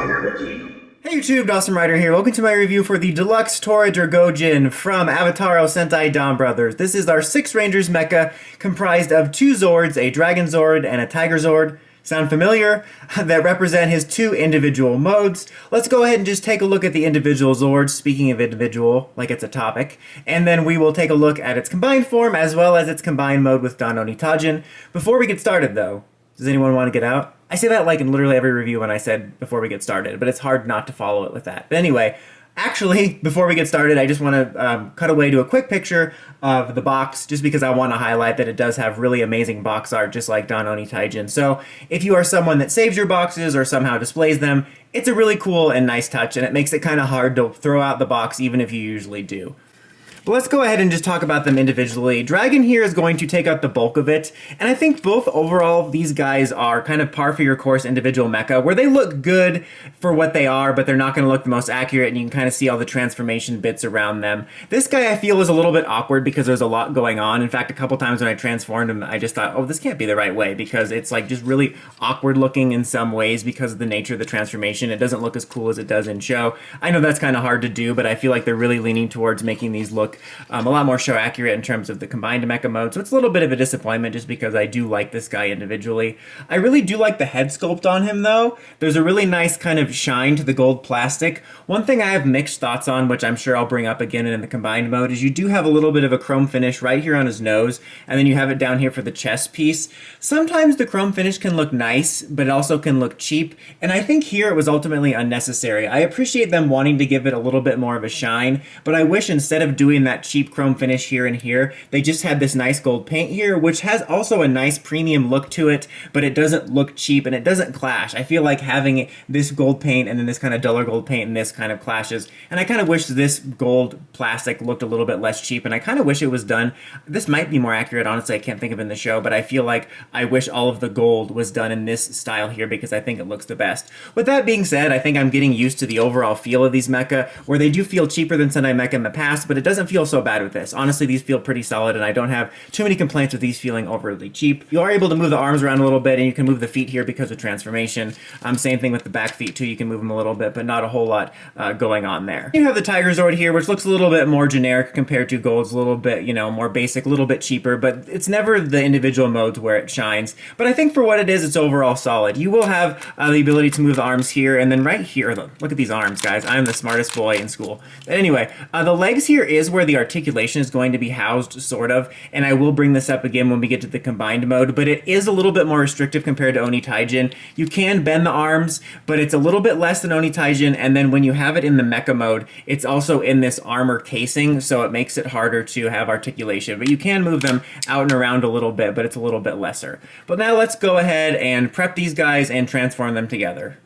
Hey YouTube, Dawson Rider here. Welcome to my review for the Deluxe Toradragonjin from Avataro Sentai Donbrothers. This is our 6 Rangers mecha comprised of 2 Zords, a Dragon Zord and a Tiger Zord. Sound familiar? That represent his 2 individual modes. Let's go ahead and just take a look at the individual Zords, speaking of individual, like it's a topic, and then we will take a look at its combined form as well as its combined mode with Don Onitaijin. Before we get started though, does anyone want to get out? I say that like in literally every review when I said before we get started, but it's hard not to follow it with that. But anyway, actually, before we get started, I just want to cut away to a quick picture of the box, just because I want to highlight that it does have really amazing box art, just like Don Onitaijin. So if you are someone that saves your boxes or somehow displays them, it's a really cool and nice touch, and it makes it kind of hard to throw out the box even if you usually do. But let's go ahead and just talk about them individually. Dragon here is going to take out the bulk of it, and I think both overall, these guys are kind of par for your course individual mecha, where they look good for what they are, but they're not going to look the most accurate, and you can kind of see all the transformation bits around them. This guy I feel is a little bit awkward because there's a lot going on. In fact, a couple times when I transformed him, I just thought, oh, this can't be the right way, because it's like just really awkward looking in some ways because of the nature of the transformation. It doesn't look as cool as it does in show. I know that's kind of hard to do, but I feel like they're really leaning towards making these look a lot more show accurate in terms of the combined mecha mode, so it's a little bit of a disappointment just because I do like this guy individually. I really do like the head sculpt on him though. There's a really nice kind of shine to the gold plastic. One thing I have mixed thoughts on, which I'm sure I'll bring up again in the combined mode, is you do have a little bit of a chrome finish right here on his nose, and then you have it down here for the chest piece. Sometimes the chrome finish can look nice, but it also can look cheap, and I think here it was ultimately unnecessary. I appreciate them wanting to give it a little bit more of a shine, but I wish instead of doing that cheap chrome finish here and here, they just had this nice gold paint here, which has also a nice premium look to it, but it doesn't look cheap and it doesn't clash. I feel like having this gold paint and then this kind of duller gold paint and this kind of clashes, and I kind of wish this gold plastic looked a little bit less cheap, and I kind of wish it was done. This might be more accurate, honestly, I can't think of it in the show, but I feel like I wish all of the gold was done in this style here because I think it looks the best. With that being said, I think I'm getting used to the overall feel of these mecha, where they do feel cheaper than Sentai mecha in the past, but it doesn't feel so bad with this. Honestly, these feel pretty solid, and I don't have too many complaints with these feeling overly cheap. You are able to move the arms around a little bit, and you can move the feet here because of transformation. Same thing with the back feet too, you can move them a little bit, but not a whole lot going on there. You have the Tiger Zord here, which looks a little bit more generic compared to Gold's, a little bit, you know, more basic, a little bit cheaper, but it's never the individual modes where it shines. But I think for what it is, it's overall solid. You will have the ability to move the arms here, and then right here, look at these arms, guys. I'm the smartest boy in school. But anyway, the legs here is where the articulation is going to be housed, sort of, and I will bring this up again when we get to the combined mode, but it is a little bit more restrictive compared to Onitaijin. You can bend the arms, but it's a little bit less than Onitaijin, and then when you have it in the mecha mode, it's also in this armor casing, so it makes it harder to have articulation, but you can move them out and around a little bit, but it's a little bit lesser. But now let's go ahead and prep these guys and transform them together.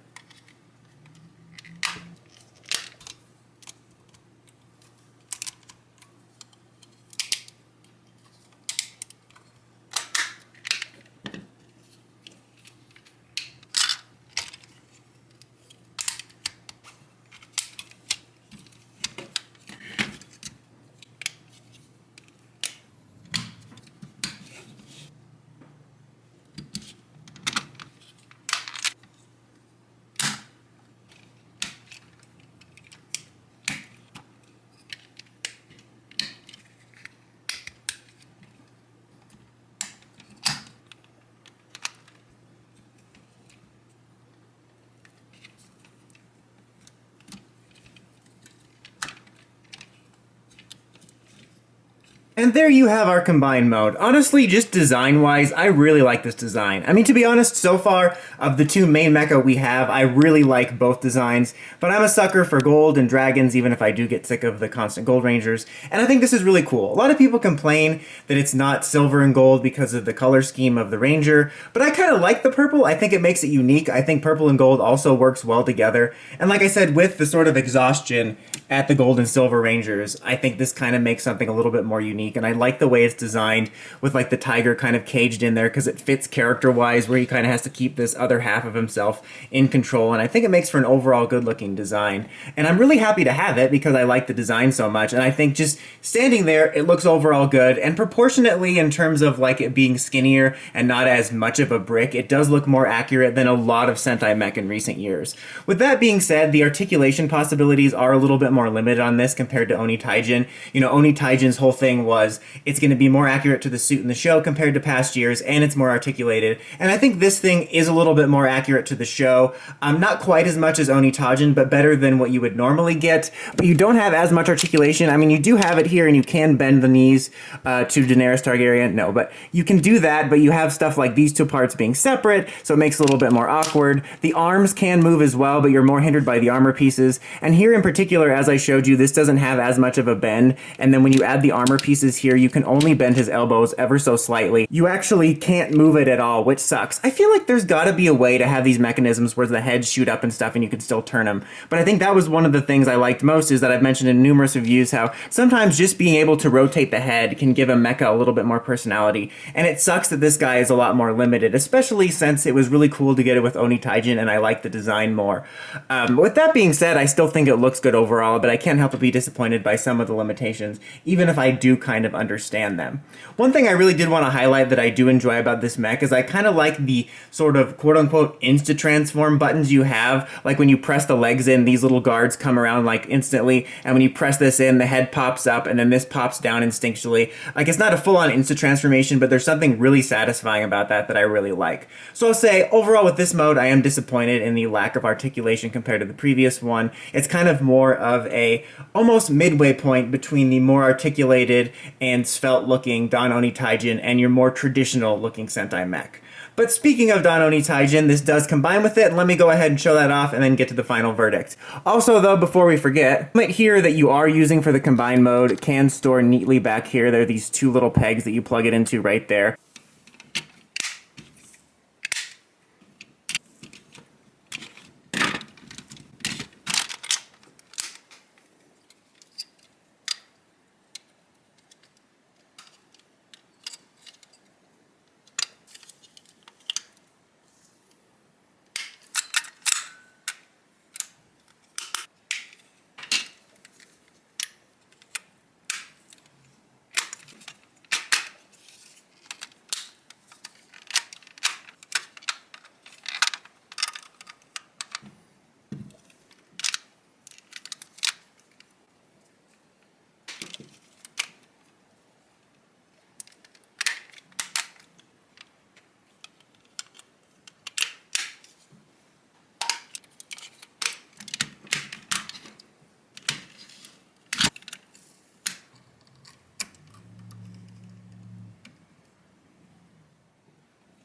And there you have our combined mode. Honestly, just design-wise, I really like this design. I mean, to be honest, so far, of the 2 main mecha we have, I really like both designs, but I'm a sucker for gold and dragons, even if I do get sick of the constant gold rangers, and I think this is really cool. A lot of people complain that it's not silver and gold because of the color scheme of the ranger, but I kind of like the purple. I think it makes it unique. I think purple and gold also works well together, and like I said, with the sort of exhaustion at the gold and silver rangers, I think this kind of makes something a little bit more unique unique, and I like the way it's designed with like the tiger kind of caged in there because it fits character-wise where he kind of has to keep this other half of himself in control, and I think it makes for an overall good-looking design. And I'm really happy to have it because I like the design so much, and I think just standing there, it looks overall good, and proportionately in terms of like it being skinnier and not as much of a brick, it does look more accurate than a lot of Sentai mech in recent years. With that being said, the articulation possibilities are a little bit more limited on this compared to Onitaijin. You know, Onitaijin's whole thing was it's going to be more accurate to the suit in the show compared to past years, and it's more articulated. And I think this thing is a little bit more accurate to the show. Not quite as much as Onitaijin, but better than what you would normally get. But you don't have as much articulation. I mean, you do have it here, and you can bend the knees to Daenerys Targaryen. No, but you can do that, but you have stuff like these two parts being separate, so it makes it a little bit more awkward. The arms can move as well, but you're more hindered by the armor pieces. And here in particular, as I showed you, this doesn't have as much of a bend. And then when you add the armor pieces here, you can only bend his elbows ever so slightly. You actually can't move it at all, which sucks. I feel like there's gotta be a way to have these mechanisms where the heads shoot up and stuff and you can still turn them. But I think that was one of the things I liked most, is that I've mentioned in numerous reviews how sometimes just being able to rotate the head can give a mecha a little bit more personality. And it sucks that this guy is a lot more limited, especially since it was really cool to get it with Onitaijin and I like the design more. With that being said, I still think it looks good overall, but I can't help but be disappointed by some of the limitations, even if I do kind of understand them. One thing I really did want to highlight that I do enjoy about this mech is I kind of like the sort of quote-unquote insta-transform buttons you have. Like when you press the legs in, these little guards come around like instantly, and when you press this in, the head pops up, and then this pops down instinctually. Like it's not a full-on insta-transformation, but there's something really satisfying about that I really like. So I'll say, overall with this mode, I am disappointed in the lack of articulation compared to the previous one. It's kind of more of a almost midway point between the more articulated and svelte-looking Don Onitaijin and your more traditional-looking Sentai mech. But speaking of Don Onitaijin, this does combine with it, and let me go ahead and show that off and then get to the final verdict. Also though, before we forget, the helmet here that you are using for the combined mode can store neatly back here. There are these two little pegs that you plug it into right there.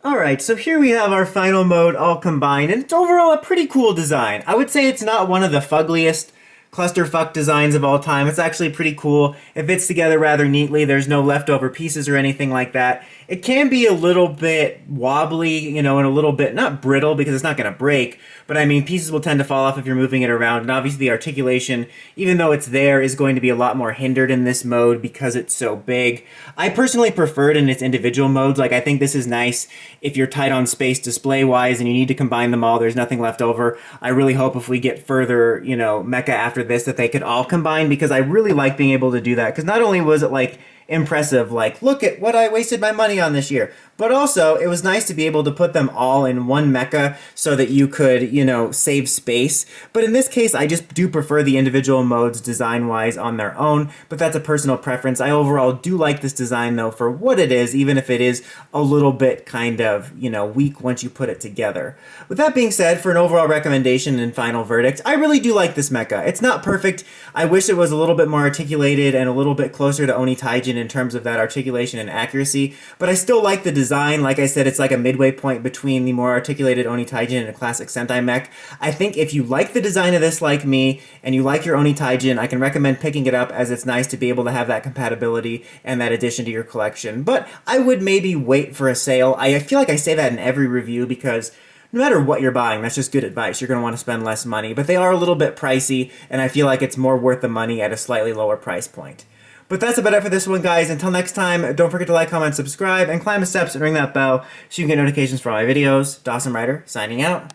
Alright, so here we have our final mode all combined, and it's overall a pretty cool design. I would say it's not one of the fuggliest clusterfuck designs of all time. It's actually pretty cool. It fits together rather neatly. There's no leftover pieces or anything like that. It can be a little bit wobbly, you know, and a little bit, not brittle because it's not going to break, but I mean, pieces will tend to fall off if you're moving it around, and obviously the articulation, even though it's there, is going to be a lot more hindered in this mode because it's so big. I personally prefer it in its individual modes. Like, I think this is nice if you're tight on space display-wise and you need to combine them all, there's nothing left over. I really hope if we get further, you know, mecha after this, that they could all combine, because I really like being able to do that, because not only was it, like, impressive, like, look at what I wasted my money on this year, but also it was nice to be able to put them all in one mecha so that you could, you know, save space. But in this case, I just do prefer the individual modes design-wise on their own, but that's a personal preference. I overall do like this design, though, for what it is, even if it is a little bit kind of, you know, weak once you put it together. With that being said, for an overall recommendation and final verdict, I really do like this mecha. It's not perfect. I wish it was a little bit more articulated and a little bit closer to Onitaijin in terms of that articulation and accuracy, but I still like the design. Like I said, it's like a midway point between the more articulated Onitaijin and a classic Sentai mech. I think if you like the design of this like me, and you like your Onitaijin, I can recommend picking it up, as it's nice to be able to have that compatibility and that addition to your collection. But I would maybe wait for a sale. I feel like I say that in every review, because no matter what you're buying, that's just good advice. You're going to want to spend less money, but they are a little bit pricey, and I feel like it's more worth the money at a slightly lower price point. But that's about it for this one, guys. Until next time, don't forget to like, comment, subscribe, and climb the steps and ring that bell so you can get notifications for all my videos. Dawson Ryder, signing out.